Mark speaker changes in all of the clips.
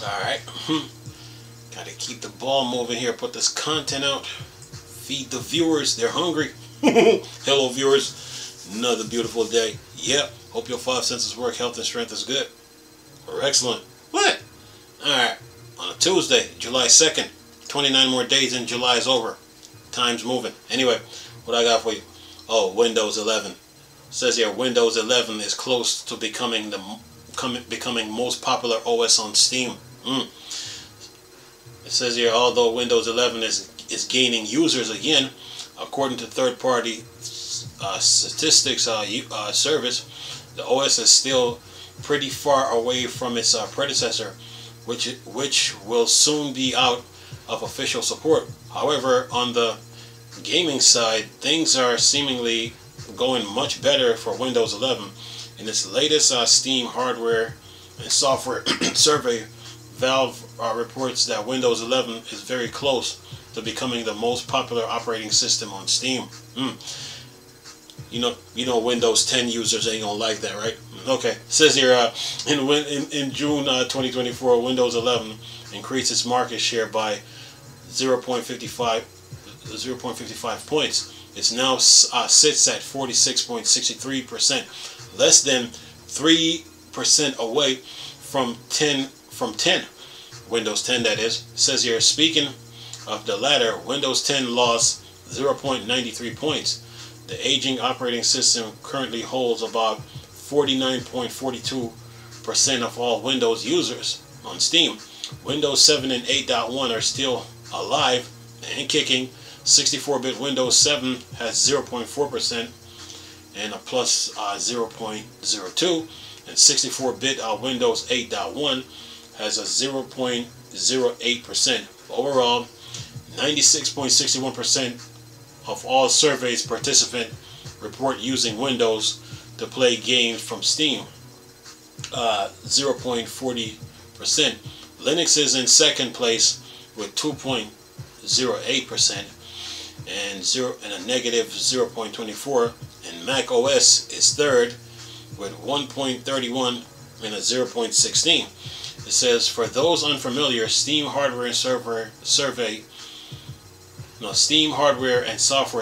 Speaker 1: Alright. Gotta keep the ball moving here. Put this content out. Feed the viewers. They're hungry. Hello, viewers. Another beautiful day. Yep. Hope your five senses work. Health and strength is good. Or excellent. What? Alright. On a Tuesday, July 2nd. 29 more days and July is over. Time's moving. Anyway, what I got for you? Oh, Windows 11. It says here Windows 11 is close to becoming most popular OS on Steam. It says here, although Windows 11 is gaining users again, according to third-party statistics service, the OS is still pretty far away from its predecessor, which will soon be out of official support. However, on the gaming side, things are seemingly going much better for Windows 11. In its latest Steam hardware and software survey, Valve reports that Windows 11 is very close to becoming the most popular operating system on Steam. You know, Windows 10 users ain't gonna like that, right? Okay, it says here in June 2024, Windows 11 increased its market share by 0.55 points. It now sits at 46.63%, less than 3% away from 10. Windows 10, that is. It says here, speaking of the latter, Windows 10 lost 0.93 points. The aging operating system currently holds about 49.42% of all Windows users on Steam. Windows 7 and 8.1 are still alive and kicking. 64-bit Windows 7 has 0.4% and a plus 0.02, and 64-bit Windows 8.1 has a 0.08%. Overall, 96.61% of all surveys participant report using Windows to play games from Steam. 0.40%. Linux is in second place with 2.08% and a negative 0.24, and Mac OS is third with 1.31 and a 0.16. It says, for those unfamiliar, Steam hardware and software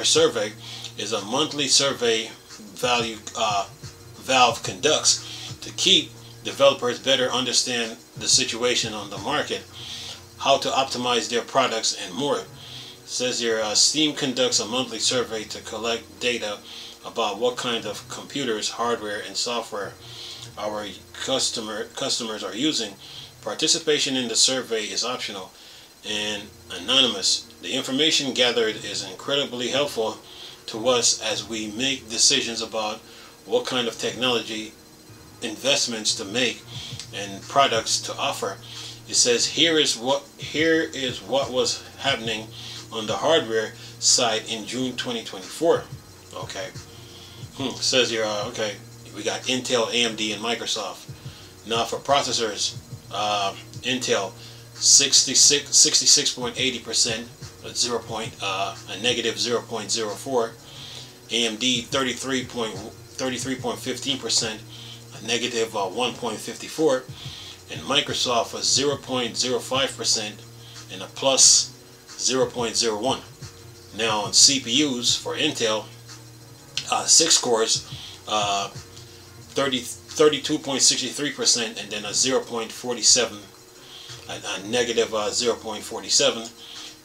Speaker 1: survey is a monthly survey Valve conducts to keep developers better understand the situation on the market, how to optimize their products, and more. It says here, Steam conducts a monthly survey to collect data about what kind of computers, hardware, and software our customers are using. Participation in the survey is optional and anonymous. The information gathered is incredibly helpful to us as we make decisions about what kind of technology investments to make and products to offer. It says here is what was happening on the hardware side in June 2024. Okay. It says here, okay, we got Intel, AMD, and Microsoft. Now for processors, Intel 66.80%, a negative 0.04. AMD 33.15%, a negative 1.54, and Microsoft a 0.05% and a plus 0.01. Now on CPUs for Intel, 6 cores, 32.63%, and then a 0.47, a negative 0.47.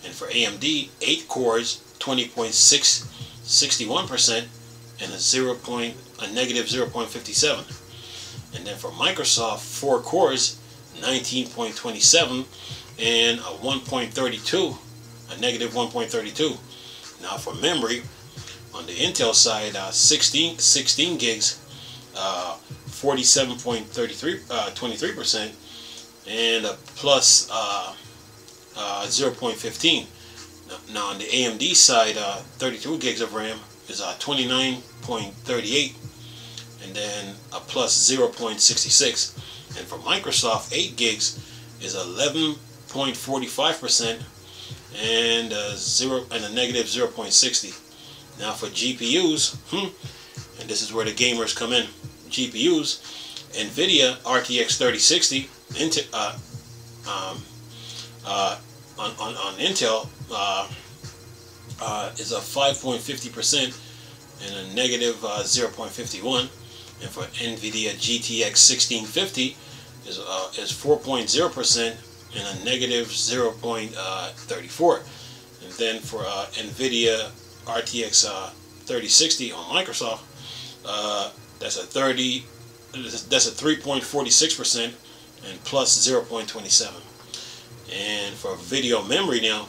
Speaker 1: And for AMD, 8 cores, 20.61%, and a negative 0.57. And then for Microsoft, 4 cores, 19.27, and a 1.32, a negative 1.32. Now for memory, on the Intel side, 16 gigs, 47.23%, and a plus 0.15. Now on the AMD side, 32 gigs of RAM is 29.38, and then a plus 0.66. And for Microsoft, 8 gigs is 11.45%, and a negative 0.60. Now for GPUs, and this is where the gamers come in. GPUs, NVIDIA RTX 3060, On Intel is a 5.50% and a negative 0.51, and for NVIDIA GTX 1650 is 4.0% and a negative 0.34, and then for NVIDIA RTX 3060 on Microsoft, that's a 3.46% and plus 0.27. And for video memory now,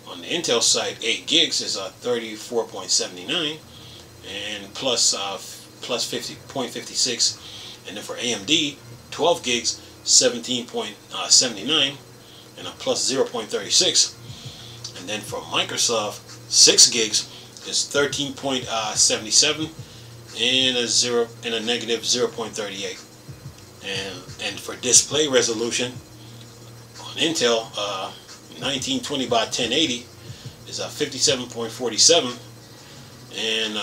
Speaker 1: on the Intel side, 8 gigs is 34.79 and plus 50.56, and then for AMD, 12 gigs, 17.79 and a plus 0.36, and then for Microsoft, 6 gigs is 13.77 and a negative 0.38, and for display resolution on Intel, 1920 by 1080 is a 57.47 and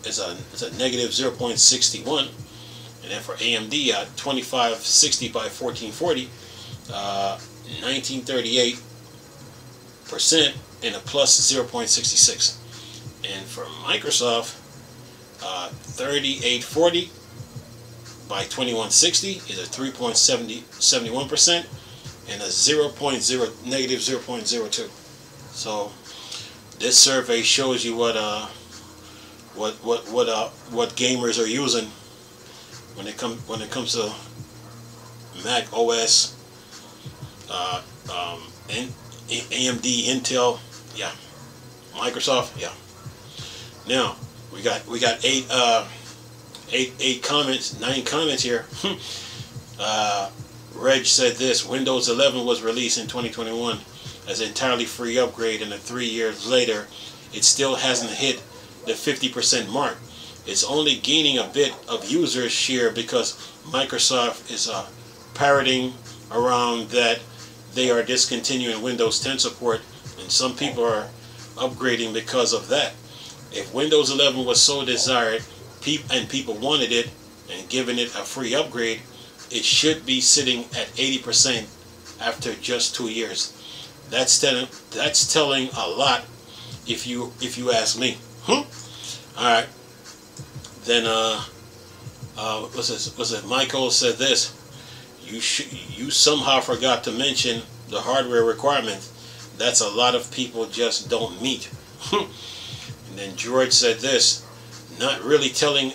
Speaker 1: is a negative 0.61, and then for AMD, 2560 by 1440, 1938% and a plus 0.66, and for Microsoft, 3840 by 2160 is a 3.71% and a negative 0.02. So this survey shows you what gamers are using when it comes to Mac OS, AMD, Intel, yeah, Microsoft, yeah. Now we got 9 comments here. Reg said this: Windows 11 was released in 2021 as an entirely free upgrade, and 3 years later it still hasn't hit the 50% mark. It's only gaining a bit of user share because Microsoft is parroting around that they are discontinuing Windows 10 support, and some people are upgrading because of that. If Windows 11 was so desired and people wanted it and giving it a free upgrade, it should be sitting at 80% after just 2 years. That's telling a lot, if you ask me. All right. Then what's it? Michael said this: you somehow forgot to mention the hardware requirements. That's a lot of people just don't meet. And then George said this: not really telling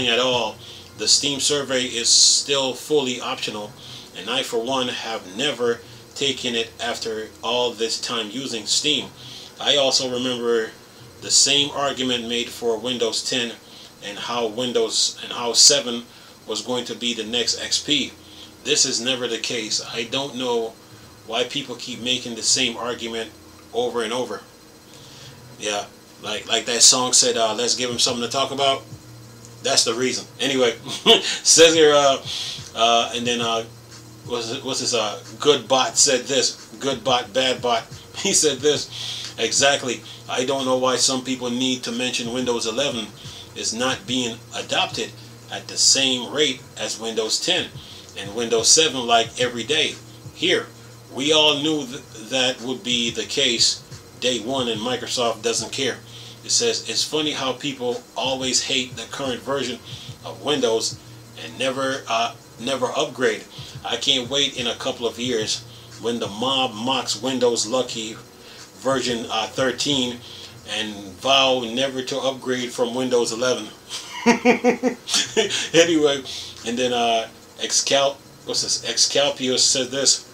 Speaker 1: at all. The Steam survey is still fully optional, and I for one have never taken it after all this time using Steam. I also remember the same argument made for Windows 10 and how 7 was going to be the next XP. This is never the case. I don't know why people keep making the same argument over and over. Yeah, like that song said, let's give them something to talk about. That's the reason. Anyway, says here, and then what's this? Good bot said this. Good bot, bad bot. He said this. Exactly. I don't know why some people need to mention Windows 11 is not being adopted at the same rate as Windows 10 and Windows 7 like every day. Here, we all knew that would be the case day one, and Microsoft doesn't care. It says, it's funny how people always hate the current version of Windows and never upgrade. I can't wait in a couple of years when the mob mocks Windows Lucky version 13 and vow never to upgrade from Windows 11. Anyway, and then Excalpius said this: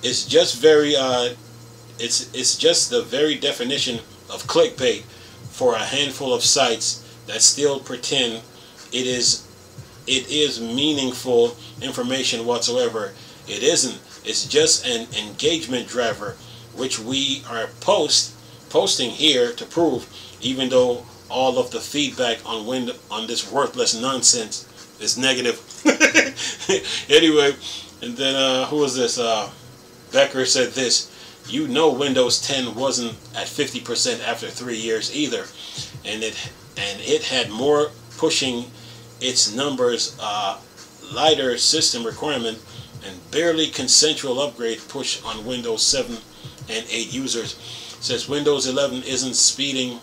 Speaker 1: it's just it's just the very definition of clickbait for a handful of sites that still pretend it is meaningful information whatsoever. It isn't. It's just an engagement driver, which we are posting here to prove, even though all of the feedback on this worthless nonsense is negative. Anyway, and then who was this? Becker said this: you know Windows 10 wasn't at 50% after 3 years either, and it had more pushing its numbers, lighter system requirement, and barely consensual upgrade push on Windows 7 and 8 users. Says Windows 11 isn't spreading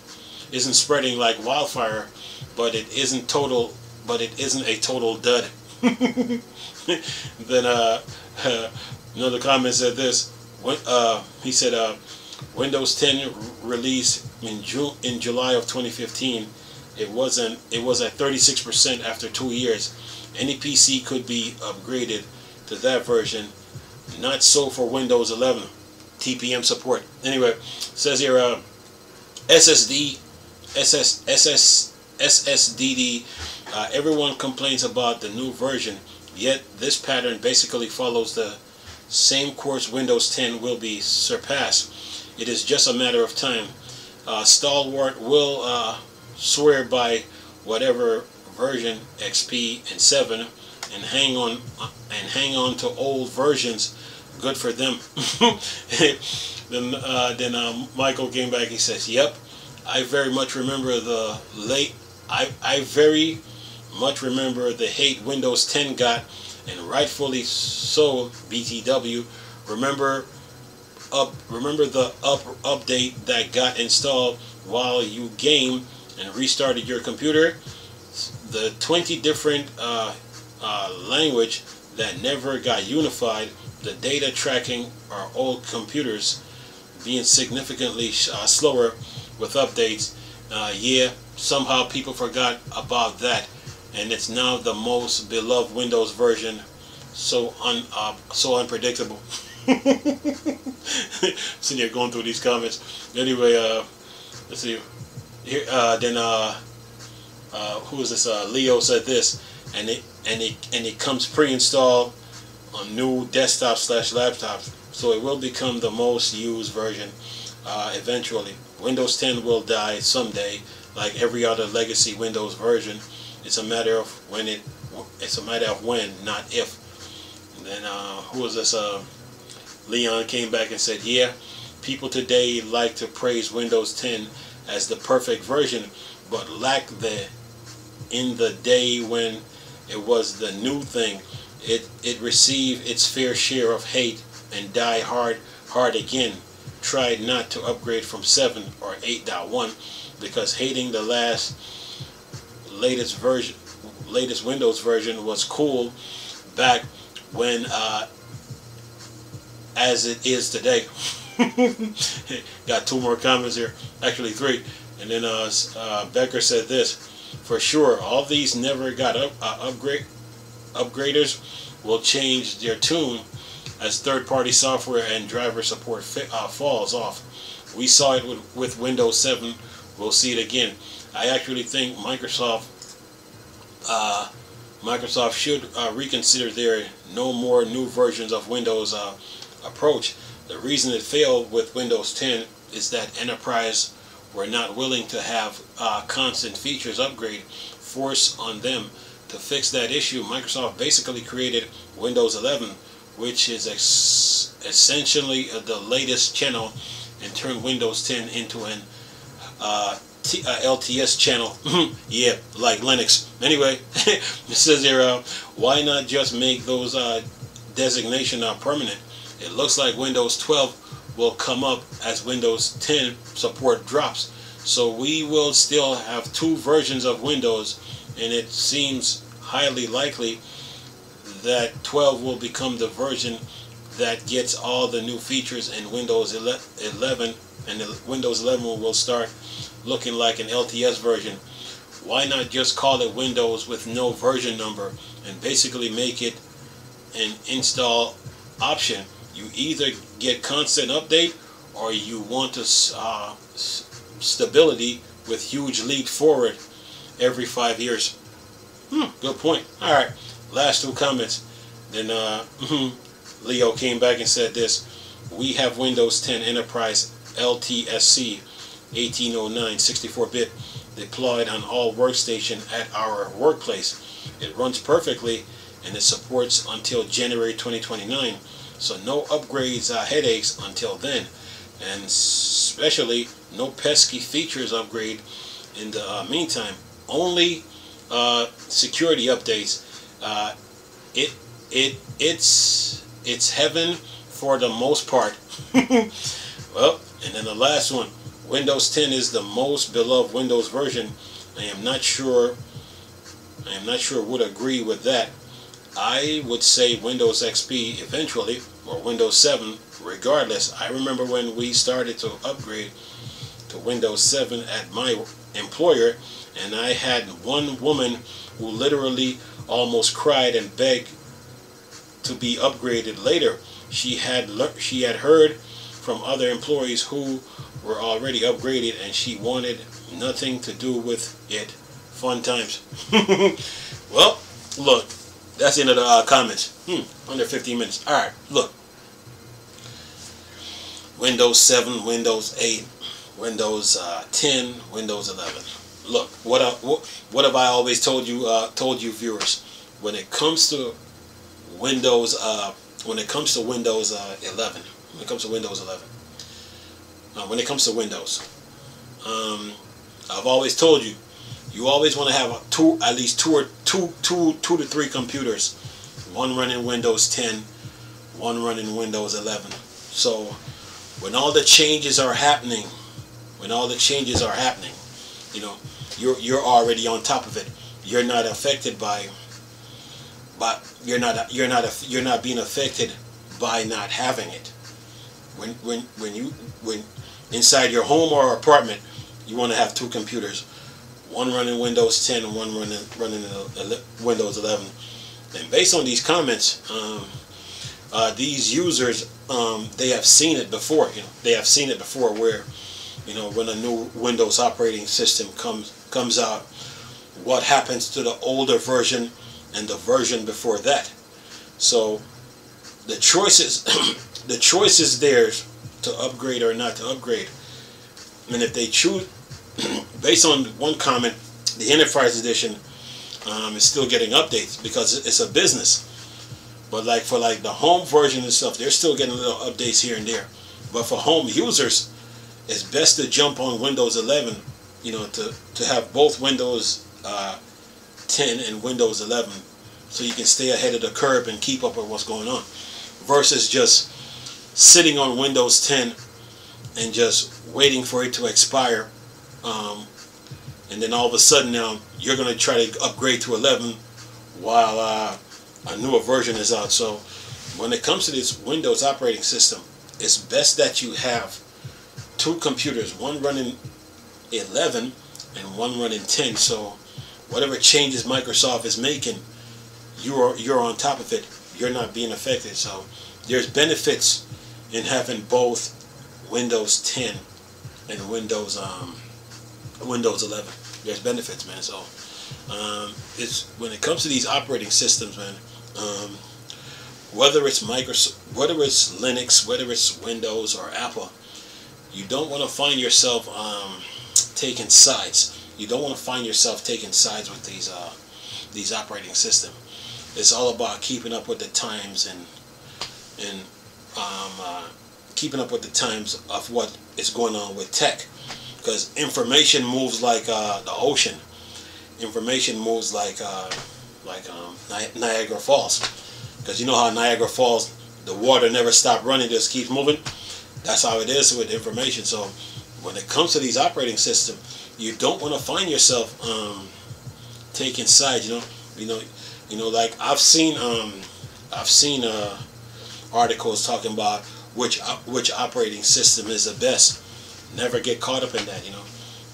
Speaker 1: like wildfire, but it isn't a total dud. Then another comment said this. He said Windows 10 release in July of 2015. It was at 36% after 2 years. Any PC could be upgraded to that version. Not so for Windows 11. TPM support. Anyway, says here SSDD. Everyone complains about the new version, yet this pattern basically follows the same course. Windows 10 will be surpassed. It is just a matter of time. Stalwart will swear by whatever version, XP and 7, and hang on to old versions. Good for them. Then Michael came back. He says, "Yep, I very much remember the hate Windows 10 got, and rightfully so. BTW. Remember the update that got installed while you game and restarted your computer? The 20 different language that never got unified. The data tracking our old computers being significantly slower with updates. Yeah, somehow people forgot about that, and it's now the most beloved Windows version. So unpredictable." Sitting here going through these comments. Anyway, let's see. Here, who is this? Leo said this, and it comes pre-installed on new desktops/laptops, so it will become the most used version eventually. Windows 10 will die someday, like every other legacy Windows version. It's a matter of when, not if. And then who was this? Leon came back and said, "Yeah, people today like to praise Windows 10 as the perfect version, but lack in the day when it was the new thing. It received its fair share of hate and die hard again. Tried not to upgrade from 7 or 8.1 because hating the latest Windows version was cool back when as it is today." Got 2 more comments here, actually 3. And then Becker said this: "For sure, all these never got upgraders will change their tune as third-party software and driver support falls off. We saw it with Windows 7. We'll see it again." I actually think Microsoft should reconsider their no more new versions of Windows approach. The reason it failed with Windows 10 is that enterprise were not willing to have constant features upgrade force on them. To fix that issue, Microsoft basically created Windows 11, which is essentially the latest channel, and turned Windows 10 into an LTS channel. Yeah, like Linux. Anyway, it says here, why not just make those designation permanent? It looks like Windows 12 will come up as Windows 10 support drops. So we will still have 2 versions of Windows, and it seems highly likely that 12 will become the version that gets all the new features in Windows 11, and Windows 11 will start looking like an LTS version. Why not just call it Windows with no version number and basically make it an install option? You either get constant update or you want to stability with huge leap forward every 5 years. Good point. Alright, last 2 comments. Then Leo came back and said this: "We have Windows 10 Enterprise LTSC 1809 64-bit deployed on all workstation at our workplace. It runs perfectly and it supports until January 2029. So no upgrades headaches until then, and especially no pesky features upgrade in the meantime. Only security updates. it's heaven for the most part. Well, and then the last one, Windows 10 is the most beloved Windows version. I am not sure would agree with that. I would say Windows XP eventually, or Windows 7 regardless. I remember when we started to upgrade to Windows 7 at my employer, and I had one woman who literally almost cried and begged to be upgraded later. She had heard from other employees who were already upgraded, and she wanted nothing to do with it. Fun times. Well, look, that's the end of the comments. Under 15 minutes. All right, look. Windows 7, Windows 8, Windows 10, Windows 11. Look, what have I always told you, viewers? When it comes to Windows, when it comes to Windows 11, when it comes to Windows 11, when it comes to Windows, I've always told you, you always want to have at least two to three computers, one running Windows 10, one running Windows 11. So when all the changes are happening, you know, you're already on top of it. You're not affected by you're not being affected by not having it. When inside your home or apartment, you want to have two computers, one running Windows 10 and one running Windows 11. And based on these comments, these users, they have seen it before. They have seen it before where, when a new Windows operating system comes out, what happens to the older version and the version before that. So the choice is theirs to upgrade or not to upgrade. And if they choose, based on one comment, the Enterprise Edition is still getting updates because it's a business. But for the home version and stuff, they're still getting little updates here and there. But for home users, it's best to jump on Windows 11, to have both Windows 10 and Windows 11, so you can stay ahead of the curve and keep up with what's going on, versus just sitting on Windows 10 and just waiting for it to expire, and then all of a sudden now you're going to try to upgrade to 11 while a newer version is out. So when it comes to this Windows operating system, it's best that you have two computers, one running 11 and one running 10. So whatever changes Microsoft is making, you're on top of it. You're not being affected. So there's benefits in having both Windows 10 and Windows 11. There's benefits, man. So it's when it comes to these operating systems, man. Whether it's Microsoft, whether it's Linux, whether it's Windows or Apple, you don't want to find yourself taking sides. You don't want to find yourself taking sides with these operating systems. It's all about keeping up with the times and keeping up with the times of what is going on with tech, because information moves like the ocean. Information moves like Niagara Falls, because you know how Niagara Falls, the water never stops running, just keeps moving. That's how it is with information. So when it comes to these operating systems, you don't want to find yourself taking sides. Like I've seen articles talking about which operating system is the best. Never get caught up in that,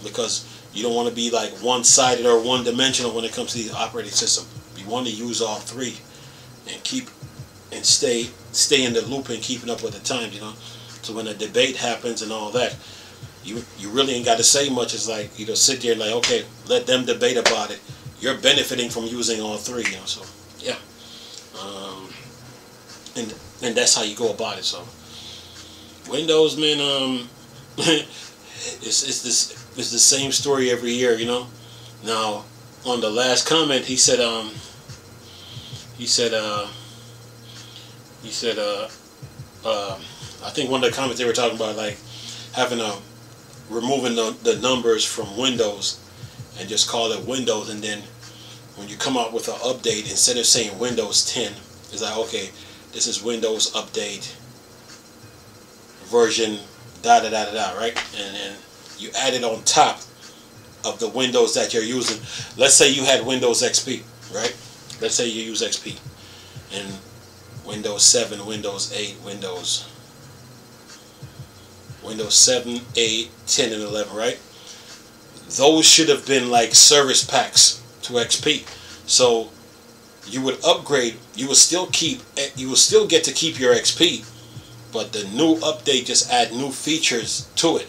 Speaker 1: because you don't want to be like one-sided or one-dimensional when it comes to the operating system. You want to use all three and stay in the loop and keeping up with the times, So when a debate happens and all that, you really ain't got to say much. It's like sit there like, okay, let them debate about it. You're benefiting from using all three, So yeah, and that's how you go about it. So Windows, man, it's the same story every year, Now on the last comment, he said I think one of the comments they were talking about, like having removing the numbers from Windows and just call it Windows, and then when you come out with an update, instead of saying Windows 10, It's like, okay, this is Windows Update version da da da da da, right? And then you add it on top of the Windows that you're using. Let's say you had Windows XP, right? Let's say you use XP and Windows 7, Windows 8, Windows 7, 8, 10, and 11, right? Those should have been like service packs to XP. So you would upgrade, you will still get to keep your XP, but the new update just add new features to it.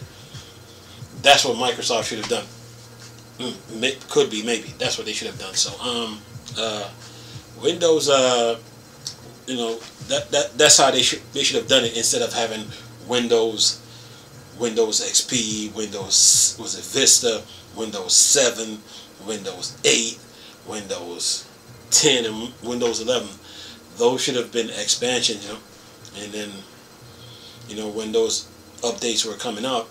Speaker 1: That's what Microsoft should have done. Could be, maybe that's what they should have done. So Windows, you know, that's how they should have done it, instead of having Windows XP, Windows, was it Vista, Windows 7, Windows 8, Windows 10, and Windows 11. Those should have been expansions, you know. And then, you know, when those updates were coming out,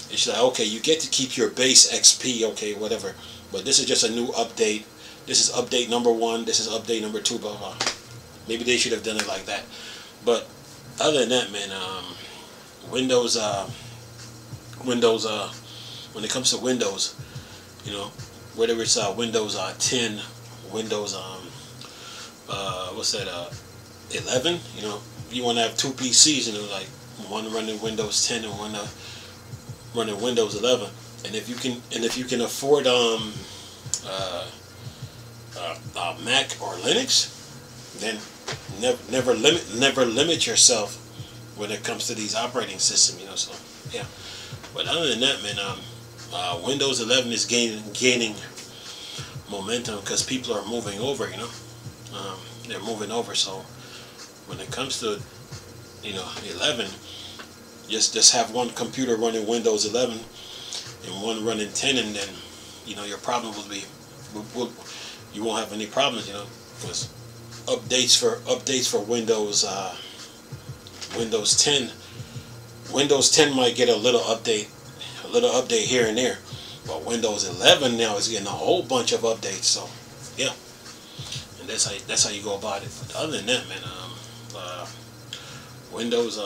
Speaker 1: it's like, okay, you get to keep your base XP, okay, whatever. But this is just a new update. This is update number 1. This is update number 2. Blah blah. Maybe they should have done it like that. But other than that, man, Windows, when it comes to Windows, you know, whether it's Windows 10, Windows what's that, 11, you know, you want to have 2 PCs, you know, like one running Windows 10 and one running Windows 11. And if you can afford Mac or Linux, then never limit yourself when it comes to these operating systems, you know. So yeah. But other than that, man, Windows 11 is gaining momentum because people are moving over, you know. They're moving over. So when it comes to, you know, 11, just have one computer running Windows 11 and one running 10, and then, you know, your problem will be, you won't have any problems, you know, because updates for Windows Windows 10. Windows 10 might get a little update here and there, but Windows 11 now is getting a whole bunch of updates. So yeah, and that's how you go about it. But other than that, man, Windows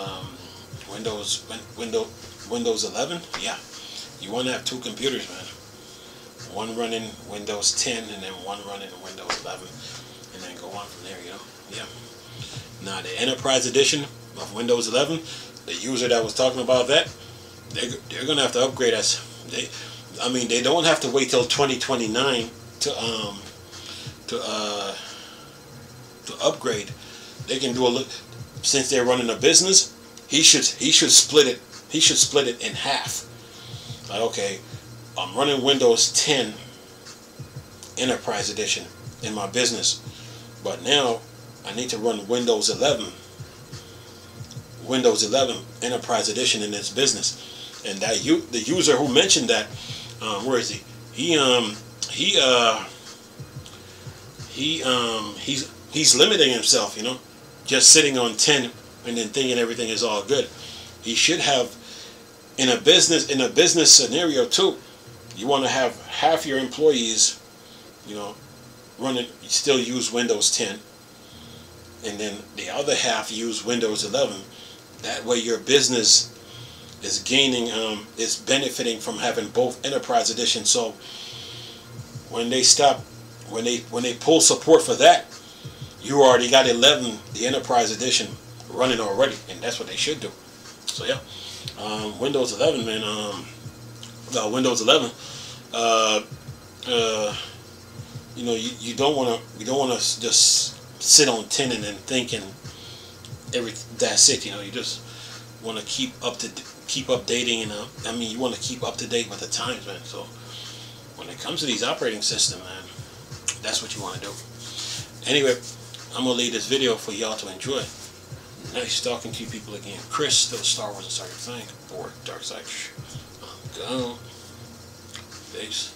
Speaker 1: 11, yeah, you want to have 2 computers, man. One running Windows 10 and then one running Windows 11, and then go on from there, you know. Yeah. Now the Enterprise Edition of Windows 11, the user that was talking about that, they're gonna have to upgrade us. They don't have to wait till 2029 to upgrade. They can do a look, since they're running a business. He should split it. He should split it in half. Like, okay, I'm running Windows 10 Enterprise Edition in my business, but now I need to run Windows 11 Enterprise Edition in this business. And that the user who mentioned that, where is he? He's limiting himself, you know, just sitting on 10 and then thinking everything is all good. He should have, in a business scenario too, you want to have half your employees, you know, still use Windows 10, and then the other half use Windows 11. That way your business is gaining, is benefiting from having both Enterprise Edition. So when they pull support for that, you already got 11, the Enterprise Edition, running already, and that's what they should do. So yeah, Windows 11, man. Windows 11. You know, you don't want to just sit on 10 and then thinking that's it. You know, you just want to keep updating, and you want to keep up to date with the times, man. So when it comes to these operating systems, man, that's what you want to do. Anyway, I'm gonna leave this video for y'all to enjoy. Nice talking to you people again. Chris, still Star Wars Inside Your Thing, or Dark Side. Go. Peace.